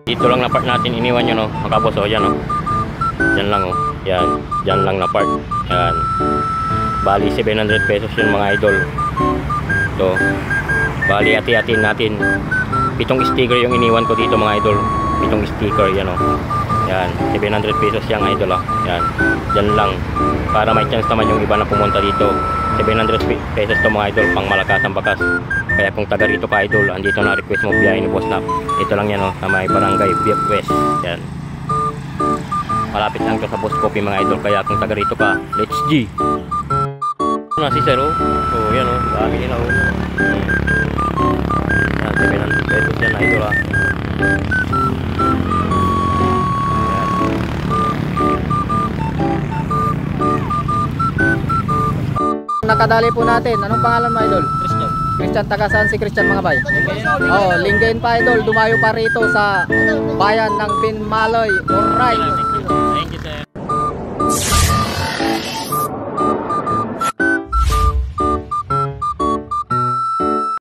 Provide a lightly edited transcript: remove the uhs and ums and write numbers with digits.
Dito lang na part natin iniwan yun, no, mga boss. O yan, no. Yan lang, oh. Yan. Yan lang na part. Yan. Bali 700 pesos yun, mga idol. Ito. Bali hati-hatiin natin. 7 sticker yung iniwan ko dito, mga idol. 7 sticker, yan, oh. Yan. 700 pesos yung idol, oh. Yan. Yan lang. Para may chance naman yung iba na pumunta dito. 700 pesos to, mga idol, pang Malakas ang bakas. Kaya kung taga rito ka, idol, andito na request mo biyahe ni Boss Nap. Ito lang yan, oh, sa may barangay Biak West. Yan. Malapit lang to sa Boss Coffee, mga idol. Kaya kung taga rito ka, let's G. Na si Sir, oh. Oh, yan, oh. Dami nila, oh. Yan, 700 pesos yan, idol, ah. Nakadali po natin. Anong pangalan mo, idol? Christian. Christian, taga saan si Christian, mga bay? Oh, Lingayen pa, idol. Dumayo pa rito sa bayan ng Pinmaloy. Alright. Thank you, sir.